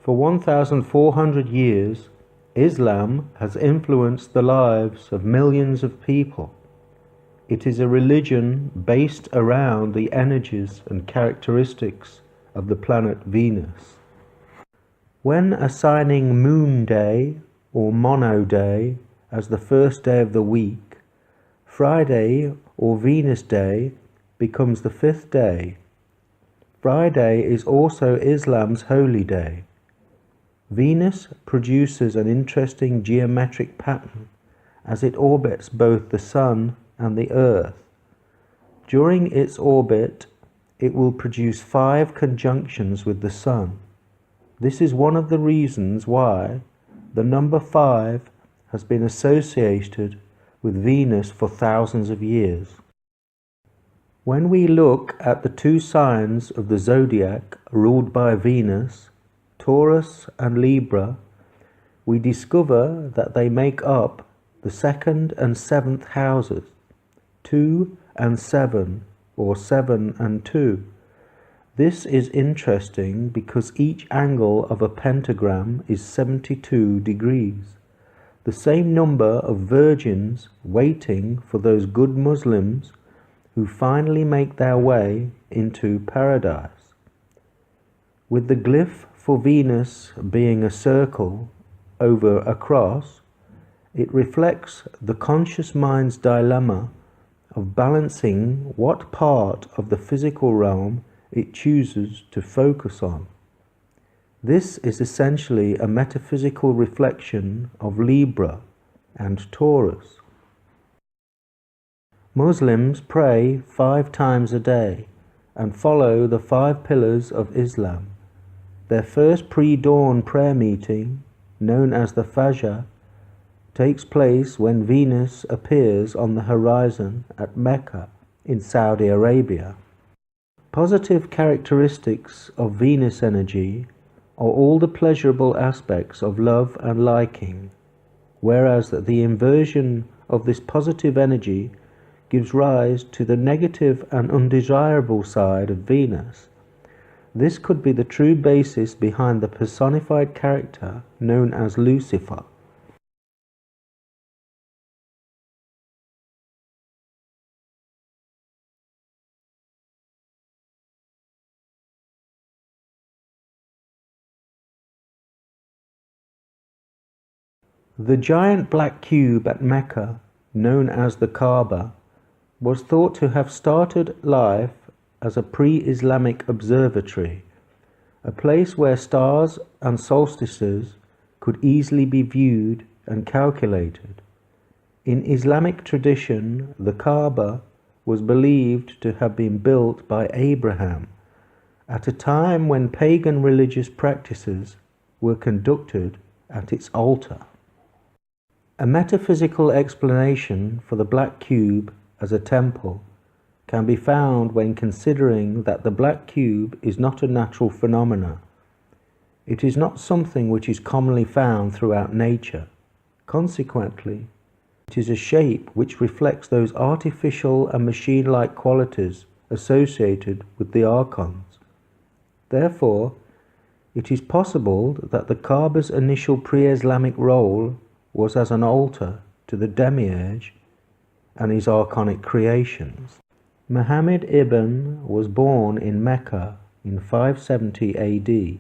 For 1,400 years, Islam has influenced the lives of millions of people. It is a religion based around the energies and characteristics of the planet Venus. When assigning Moon Day or Mono Day as the first day of the week, Friday or Venus Day becomes the fifth day. Friday is also Islam's holy day. Venus produces an interesting geometric pattern as it orbits both the Sun and the Earth. During its orbit, it will produce 5 conjunctions with the Sun. This is one of the reasons why the number 5 has been associated with Venus for thousands of years. When we look at the 2 signs of the zodiac ruled by Venus, Taurus and Libra, we discover that they make up the 2nd and 7th houses, 2 and 7, or 7 and 2. This is interesting because each angle of a pentagram is 72 degrees. The same number of virgins waiting for those good Muslims who finally make their way into paradise. With the glyph for Venus being a circle over a cross, it reflects the conscious mind's dilemma of balancing what part of the physical realm it chooses to focus on. This is essentially a metaphysical reflection of Libra and Taurus. Muslims pray 5 times a day and follow the 5 pillars of Islam. Their first pre-dawn prayer meeting, known as the Fajr, takes place when Venus appears on the horizon at Mecca in Saudi Arabia. Positive characteristics of Venus energy are all the pleasurable aspects of love and liking, whereas the inversion of this positive energy gives rise to the negative and undesirable side of Venus. This could be the true basis behind the personified character known as Lucifer. The giant black cube at Mecca, known as the Kaaba, was thought to have started life as a pre-Islamic observatory, a place where stars and solstices could easily be viewed and calculated. In Islamic tradition, the Kaaba was believed to have been built by Abraham at a time when pagan religious practices were conducted at its altar. A metaphysical explanation for the black cube as a temple can be found when considering that the black cube is not a natural phenomenon. It is not something which is commonly found throughout nature. Consequently, it is a shape which reflects those artificial and machine-like qualities associated with the archons. Therefore, it is possible that the Kaaba's initial pre-Islamic role was as an altar to the demiurge and his archonic creations. Muhammad ibn was born in Mecca in 570 AD.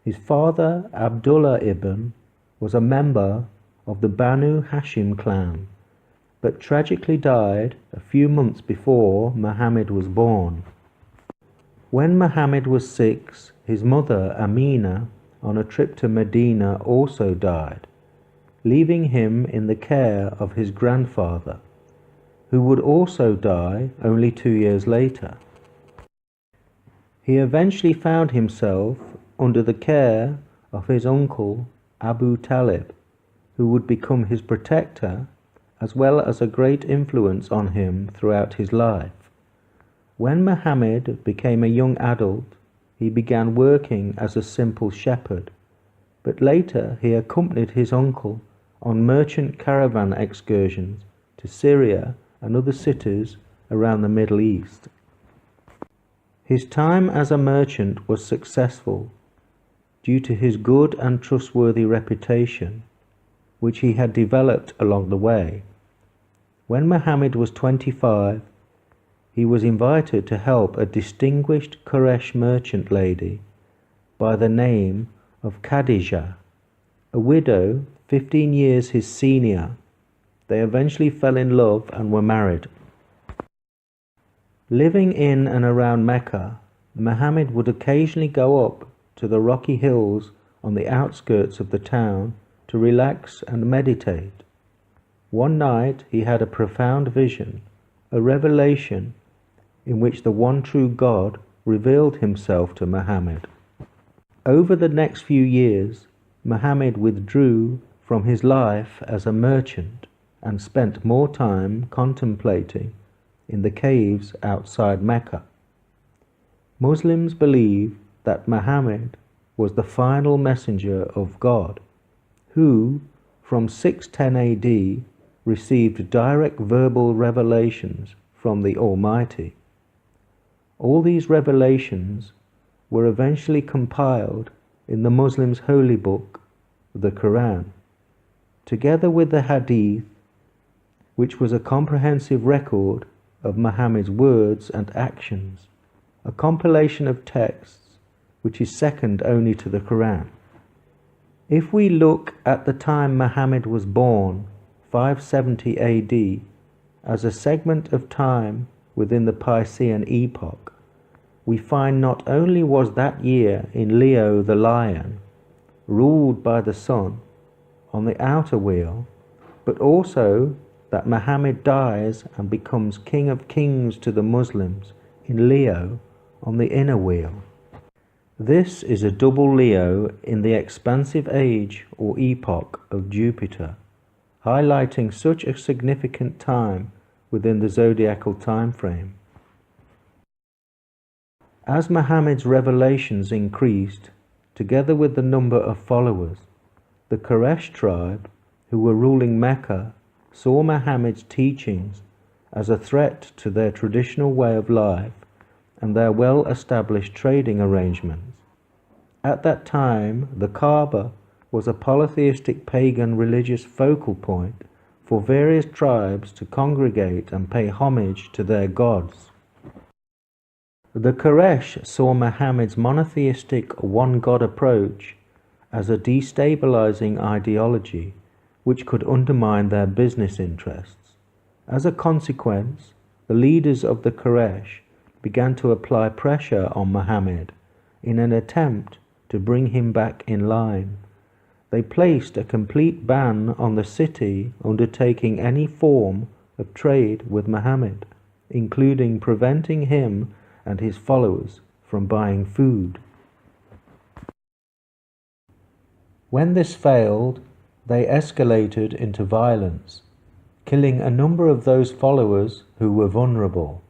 His father, Abdullah ibn, was a member of the Banu Hashim clan, but tragically died a few months before Muhammad was born. When Muhammad was 6, his mother, Amina, on a trip to Medina also died, leaving him in the care of his grandfather, who would also die only 2 years later. He eventually found himself under the care of his uncle Abu Talib, who would become his protector as well as a great influence on him throughout his life. When Muhammad became a young adult, he began working as a simple shepherd, but later he accompanied his uncle on merchant caravan excursions to Syria and other cities around the Middle East. His time as a merchant was successful, due to his good and trustworthy reputation, which he had developed along the way. When Muhammad was 25, he was invited to help a distinguished Quraysh merchant lady by the name of Khadijah, a widow 15 years his senior. They eventually fell in love and were married. Living in and around Mecca, Muhammad would occasionally go up to the rocky hills on the outskirts of the town to relax and meditate. One night he had a profound vision, a revelation in which the one true God revealed himself to Muhammad. Over the next few years, Muhammad withdrew from his life as a merchant and spent more time contemplating in the caves outside Mecca. Muslims believe that Muhammad was the final messenger of God, who, from 610 AD, received direct verbal revelations from the Almighty. All these revelations were eventually compiled in the Muslims' holy book, the Quran, together with the Hadith, which was a comprehensive record of Muhammad's words and actions, a compilation of texts which is second only to the Quran. If we look at the time Muhammad was born, 570 AD, as a segment of time within the Piscean epoch, we find not only was that year in Leo the lion, ruled by the sun, on the outer wheel, but also that Muhammad dies and becomes King of Kings to the Muslims in Leo on the inner wheel. This is a double Leo in the expansive age or epoch of Jupiter, highlighting such a significant time within the zodiacal time frame. As Muhammad's revelations increased, together with the number of followers, the Quraysh tribe, who were ruling Mecca, saw Muhammad's teachings as a threat to their traditional way of life and their well-established trading arrangements. At that time, the Kaaba was a polytheistic pagan religious focal point for various tribes to congregate and pay homage to their gods. The Quraysh saw Muhammad's monotheistic one-God approach as a destabilizing ideology which could undermine their business interests. As a consequence, the leaders of the Quraysh began to apply pressure on Muhammad in an attempt to bring him back in line. They placed a complete ban on the city undertaking any form of trade with Muhammad, including preventing him and his followers from buying food. When this failed, they escalated into violence, killing a number of those followers who were vulnerable.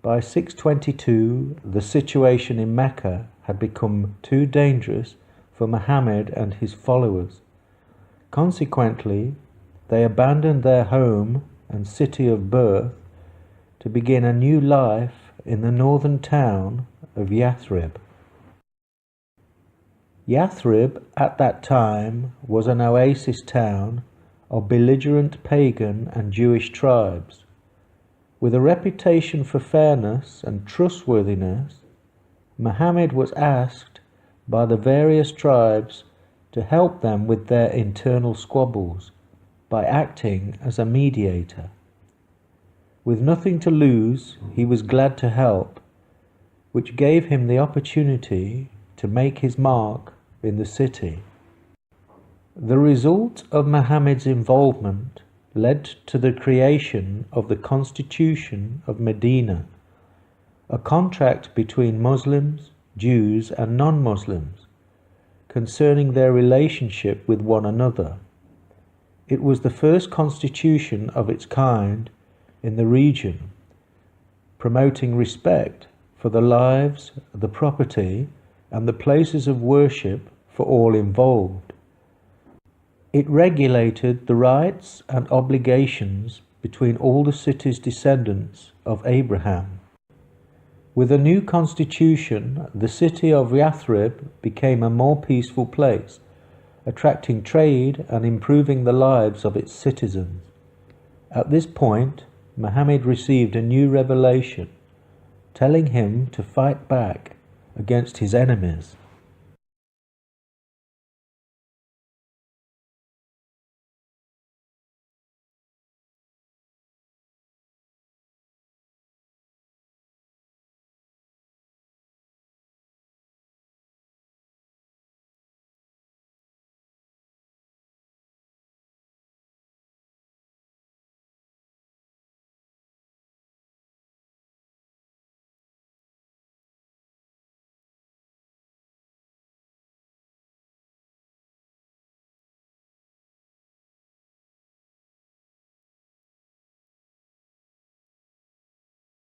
By 622, the situation in Mecca had become too dangerous for Muhammad and his followers. Consequently, they abandoned their home and city of birth to begin a new life in the northern town of Yathrib. Yathrib at that time was an oasis town of belligerent pagan and Jewish tribes. With a reputation for fairness and trustworthiness, Muhammad was asked by the various tribes to help them with their internal squabbles by acting as a mediator. With nothing to lose, he was glad to help, which gave him the opportunity to make his mark in the city. The result of Muhammad's involvement led to the creation of the Constitution of Medina, a contract between Muslims, Jews and non-Muslims concerning their relationship with one another. It was the first constitution of its kind in the region, promoting respect for the lives, the property and the places of worship for all involved. It regulated the rights and obligations between all the city's descendants of Abraham. With a new constitution, the city of Yathrib became a more peaceful place, attracting trade and improving the lives of its citizens. At this point, Muhammad received a new revelation, telling him to fight back against his enemies.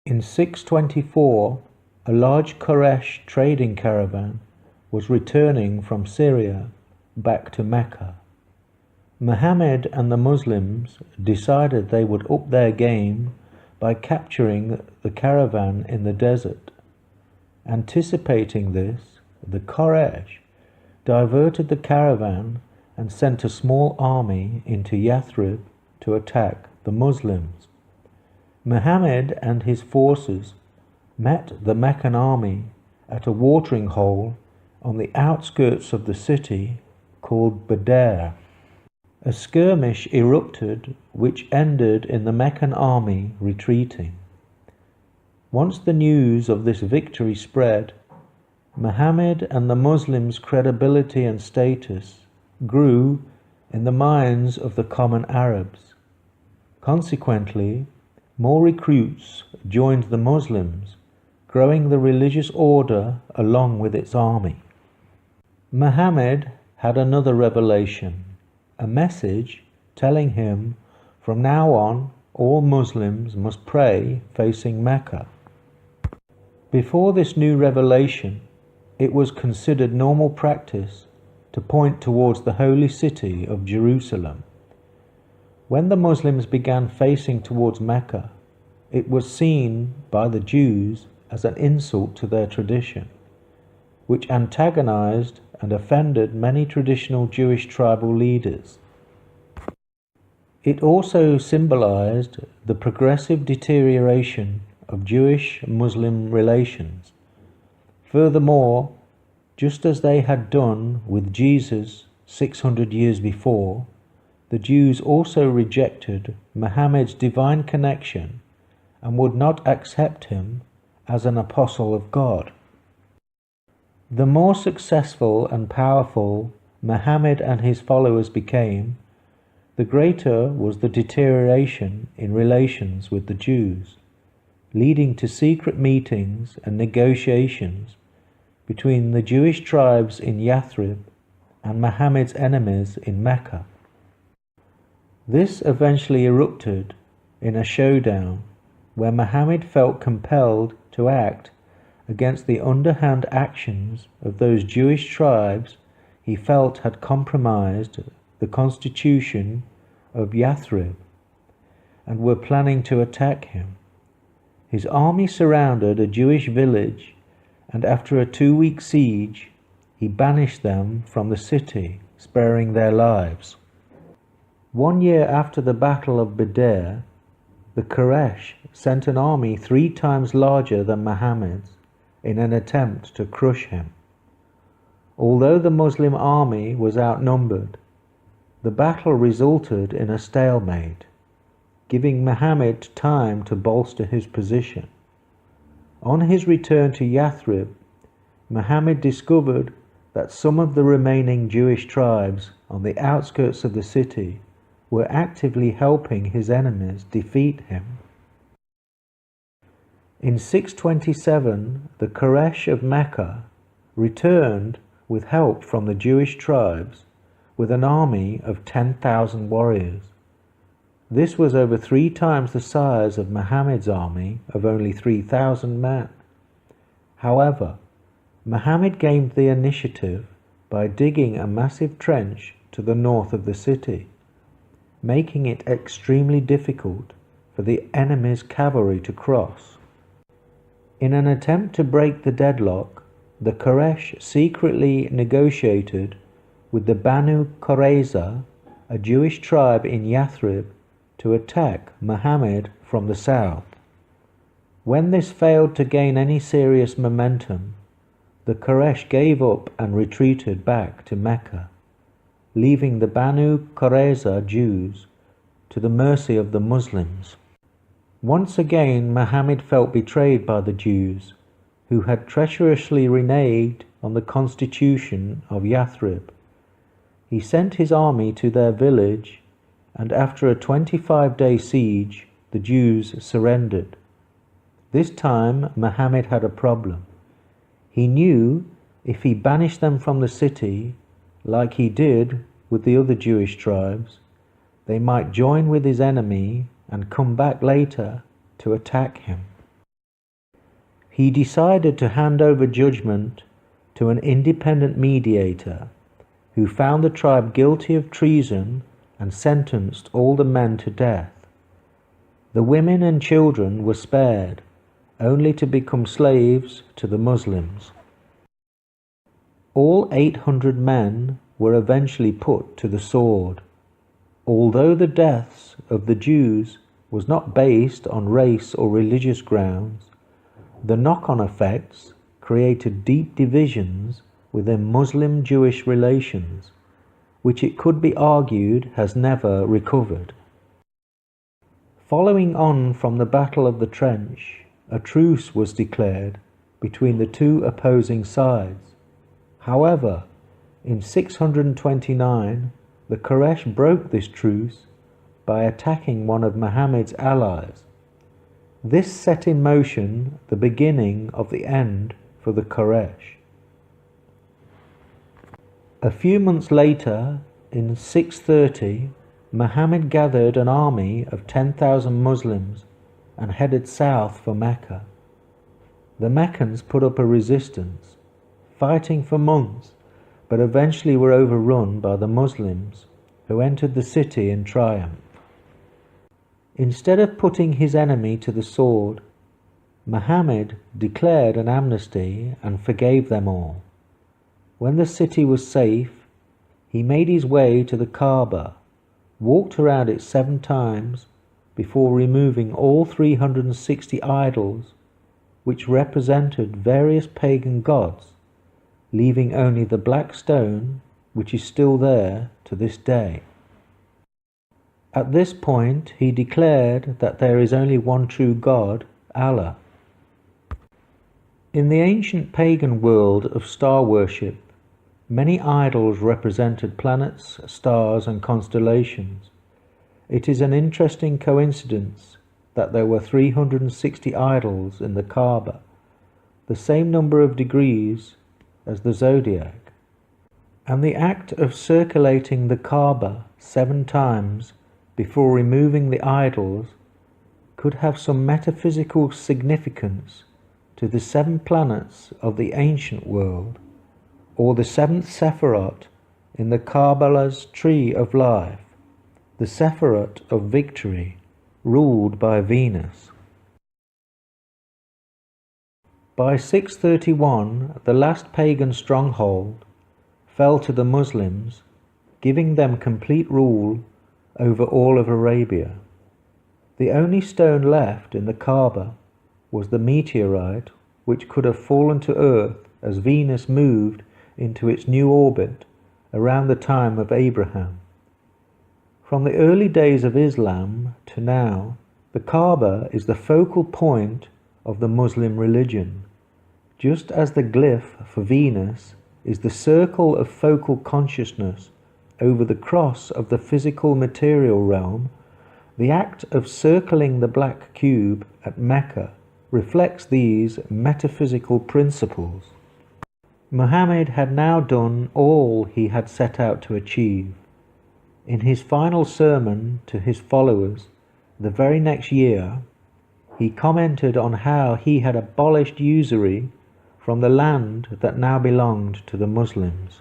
In 624, a large Quraysh trading caravan was returning from Syria back to Mecca. Muhammad and the Muslims decided they would up their game by capturing the caravan in the desert. Anticipating this, the Quraysh diverted the caravan and sent a small army into Yathrib to attack the Muslims. Muhammad and his forces met the Meccan army at a watering hole on the outskirts of the city called Badr. A skirmish erupted which ended in the Meccan army retreating. Once the news of this victory spread, Muhammad and the Muslims' credibility and status grew in the minds of the common Arabs. Consequently, more recruits joined the Muslims, growing the religious order along with its army. Muhammad had another revelation, a message telling him from now on all Muslims must pray facing Mecca. Before this new revelation, it was considered normal practice to point towards the holy city of Jerusalem. When the Muslims began facing towards Mecca, it was seen by the Jews as an insult to their tradition, which antagonized and offended many traditional Jewish tribal leaders. It also symbolized the progressive deterioration of Jewish-Muslim relations. Furthermore, just as they had done with Jesus 600 years before, the Jews also rejected Muhammad's divine connection and would not accept him as an apostle of God. The more successful and powerful Muhammad and his followers became, the greater was the deterioration in relations with the Jews, leading to secret meetings and negotiations between the Jewish tribes in Yathrib and Muhammad's enemies in Mecca. This eventually erupted in a showdown where Muhammad felt compelled to act against the underhand actions of those Jewish tribes he felt had compromised the constitution of Yathrib and were planning to attack him. His army surrounded a Jewish village, and after a 2-week siege, he banished them from the city, sparing their lives. 1 year after the Battle of Badr, the Quraysh sent an army 3 times larger than Muhammad's in an attempt to crush him. Although the Muslim army was outnumbered, the battle resulted in a stalemate, giving Muhammad time to bolster his position. On his return to Yathrib, Muhammad discovered that some of the remaining Jewish tribes on the outskirts of the city were actively helping his enemies defeat him. In 627, the Quraysh of Mecca returned with help from the Jewish tribes with an army of 10,000 warriors. This was over 3 times the size of Muhammad's army of only 3,000 men. However, Muhammad gained the initiative by digging a massive trench to the north of the city, making it extremely difficult for the enemy's cavalry to cross. In an attempt to break the deadlock, the Quraysh secretly negotiated with the Banu Qurayza, a Jewish tribe in Yathrib, to attack Muhammad from the south. When this failed to gain any serious momentum, the Quraysh gave up and retreated back to Mecca, leaving the Banu Qurayza Jews to the mercy of the Muslims. Once again Muhammad felt betrayed by the Jews, who had treacherously reneged on the constitution of Yathrib. He sent his army to their village, and after a 25-day siege, the Jews surrendered. This time Muhammad had a problem. He knew if he banished them from the city, like he did with the other Jewish tribes, they might join with his enemy and come back later to attack him. He decided to hand over judgment to an independent mediator, who found the tribe guilty of treason and sentenced all the men to death. The women and children were spared, only to become slaves to the Muslims. All 800 men were eventually put to the sword. Although the deaths of the Jews was not based on race or religious grounds, the knock-on effects created deep divisions within Muslim-Jewish relations, which it could be argued has never recovered. Following on from the Battle of the Trench, a truce was declared between the two opposing sides. However, in 629, the Quraysh broke this truce by attacking one of Muhammad's allies. This set in motion the beginning of the end for the Quraysh. A few months later, in 630, Muhammad gathered an army of 10,000 Muslims and headed south for Mecca. The Meccans put up a resistance, fighting for months, but eventually were overrun by the Muslims, who entered the city in triumph. Instead of putting his enemy to the sword, Muhammad declared an amnesty and forgave them all. When the city was safe, he made his way to the Kaaba, walked around it 7 times before removing all 360 idols, which represented various pagan gods, leaving only the black stone, which is still there to this day. At this point, he declared that there is only one true God, Allah. In the ancient pagan world of star worship, many idols represented planets, stars, and constellations. It is an interesting coincidence that there were 360 idols in the Kaaba, the same number of degrees as the zodiac. And the act of circulating the Kaaba 7 times before removing the idols could have some metaphysical significance to the 7 planets of the ancient world, or the 7th Sephirot in the Kabbalah's tree of life, the Sephirot of victory, ruled by Venus. By 631, the last pagan stronghold fell to the Muslims, giving them complete rule over all of Arabia. The only stone left in the Kaaba was the meteorite, which could have fallen to Earth as Venus moved into its new orbit around the time of Abraham. From the early days of Islam to now, the Kaaba is the focal point of the Muslim religion, just as the glyph for Venus is the circle of focal consciousness over the cross of the physical material realm. The act of circling the black cube at Mecca reflects these metaphysical principles. Muhammad had now done all he had set out to achieve. In his final sermon to his followers the very next year, he commented on how he had abolished usury from the land that now belonged to the Muslims.